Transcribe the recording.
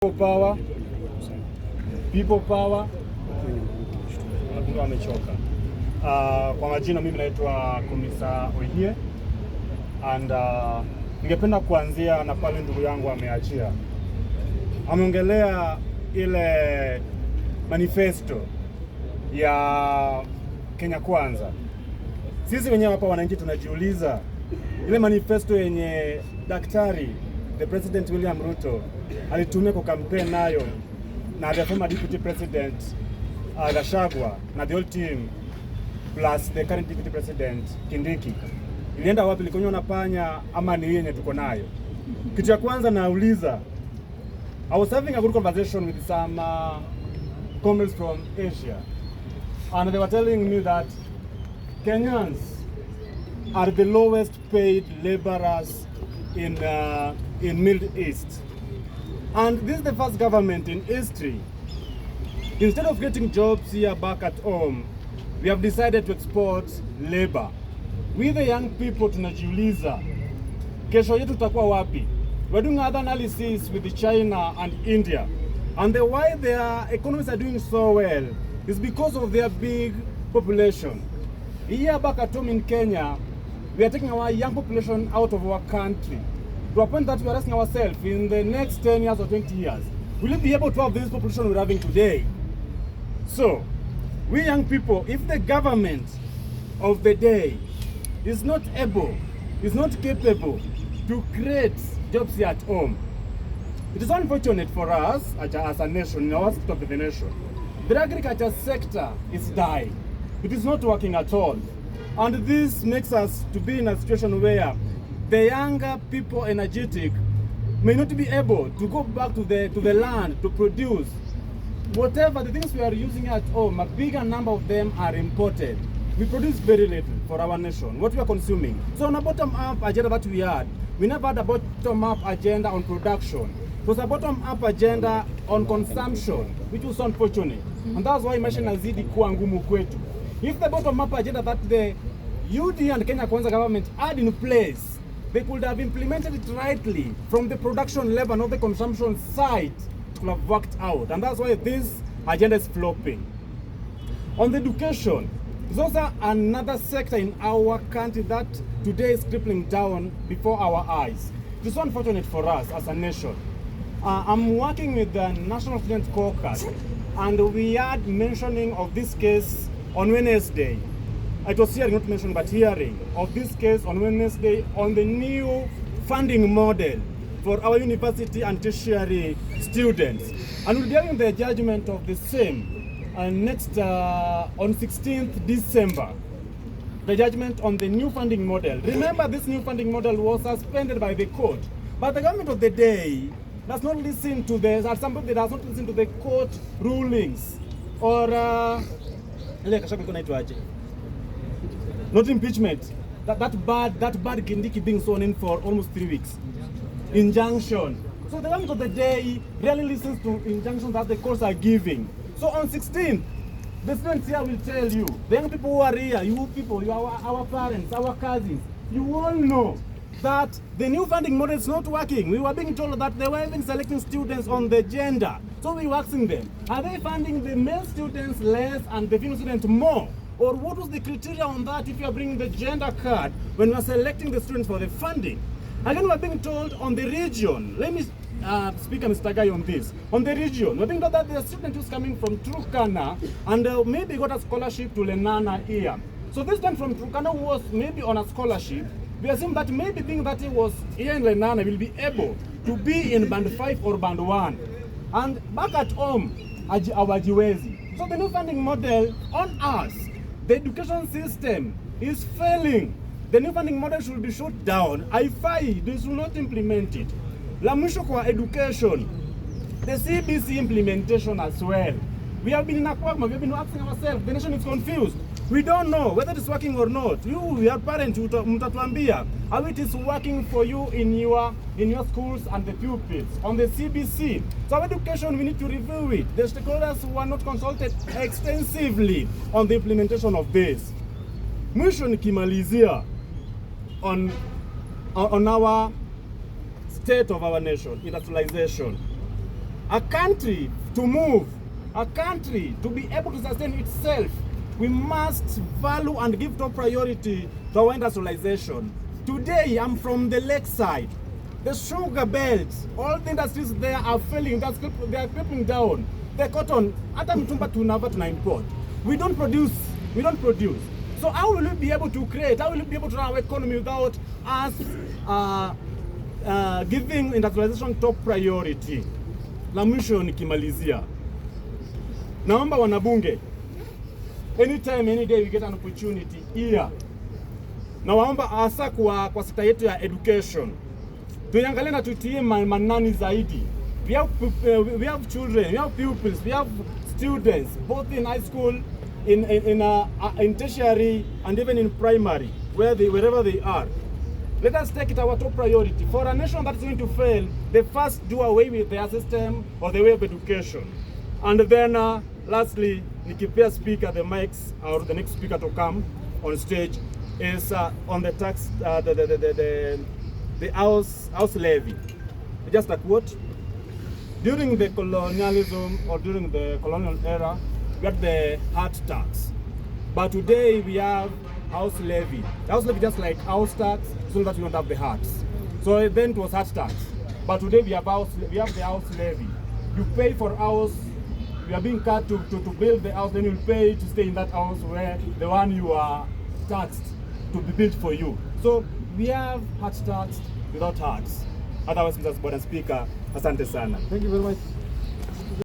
People power. Wamechoka. Kwa majina mimi naitwa Komisa Ohie and ningependa kuanzia na pale ndugu yangu ameachia. Ameongelea ile manifesto ya Kenya Kwanza. Sisi wenyewe hapa wananchi tunajiuliza ile manifesto yenye daktari the President William Ruto alitumia kwa campaign nayo na the former deputy president Gachagua na the whole team plus the current deputy president Kindiki ilienda wapi? Likonywa na panya ama ni yenye tuko nayo? Kitu ya kwanza nauliza, I was having a good conversation with some comrades from Asia and they were telling me that Kenyans are the lowest paid laborers in Middle East. And this is the first government in history. Instead of getting jobs here back at home, we have decided to export labor. We the young people tunajiuliza, kesho yetu tutakuwa wapi? We're doing other analysis with China and India. And the why their economies are doing so well is because of their big population. Here back at home in Kenya, we are taking our young population out of our country. To a point that we are asking ourselves, in the next 10 years or 20 years, will we be able to have this population we're having today? So, we young people, if the government of the day is not able, is not capable to create jobs here at home, it is unfortunate for us as a nation, in our state of the nation. The agriculture sector is dying. It is not working at all. And this makes us to be in a situation where the younger people, energetic, may not be able to go back to the land to produce whatever the things we are using at home. A bigger number of them are imported. We produce very little for our nation, what we are consuming. So on a bottom-up agenda that we had, we never had a bottom-up agenda on production. It was a bottom-up agenda on consumption, which was unfortunate. And that's why maisha inazidi kuwa ngumu kwetu. If the bottom-up agenda that the UD and Kenya Kwanza government had in place, they could have implemented it rightly from the production level, not the consumption side. It could have worked out. And that's why this agenda is flopping. On the education, there's also another sector in our country that today is crippling down before our eyes. It is so unfortunate for us as a nation. I'm working with the National Student Caucus, and we had mentioning of this case on Wednesday. It was hearing, not mentioned, but hearing of this case on Wednesday on the new funding model for our university and tertiary students. And we'll be having the judgment of the same next on 16th December. The judgment on the new funding model. Remember, this new funding model was suspended by the court, but the government of the day does not listen to the, somebody does not listen to the court rulings or not impeachment. That bad Kindiki being sworn in for almost 3 weeks. Injunction. So the government of the day really listens to injunctions that the courts are giving. So on 16th, the students here will tell you, the young people who are here, you people, you are our parents, our cousins, you all know that the new funding model is not working. We were being told that they were even selecting students on the gender. So we were asking them, are they funding the male students less and the female students more? Or what was the criteria on that if you are bringing the gender card when you are selecting the students for the funding? Again, we are being told on the region, let me speak Mr. Guy on this. On the region, we are being told that the student who's coming from Turkana and maybe got a scholarship to Lenana here. So this student from Turkana was maybe on a scholarship. We assume that maybe being that he was here in Lenana will be able to be in band 5 or band 1. And back at home, awajiwezi. So the new funding model on us, the education system is failing. The new funding model should be shut down. I find they should not implement it. La mwisho kwa education, the CBC implementation as well. We have been in a quagmire, we have been asking ourselves, the nation is confused. We don't know whether it is working or not. You are parents, mtatuambia how it is working for you in your schools and the pupils. On the CBC, so our education, we need to review it. The stakeholders were not consulted extensively on the implementation of this. Mwisho nikimalizia on our state of our nation, industrialization. A country to move, a country to be able to sustain itself, we must value and give top priority to our industrialization. Today, I'm from the lakeside. The sugar belt, all the industries there are failing, they are creeping down. The cotton, hata mtumba tuna import. We don't produce. So how will we be able to create, how will we be able to run our economy without us giving industrialization top priority? La mwisho nikimalizia, naomba wanabunge, anytime, any day we get an opportunity here, na waomba hasa kwa sekta yetu ya education, tuangalie na tutie manani zaidi. We have children, we have pupils, we have students, both in high school, in tertiary, and even in primary, wherever they are. Let us take it our top priority. For a nation that is going to fail, they first do away with their system or the way of education. And then lastly, nikipea speaker the mics, or the next speaker to come on stage, is on the tax, the house levy. Just a quote. During the colonialism or during the colonial era, we had the heart tax. But today we have house levy. The house levy just like house tax, so that we don't have the hearts. So then it was heart tax. But today we have the house levy. You pay for house, you are being cut to build the house, then you pay to stay in that house where the one you are taxed to be built for you. So we have heart tax without hearts. Otherwise, Mr. Speaker, asante sana. Thank you very much.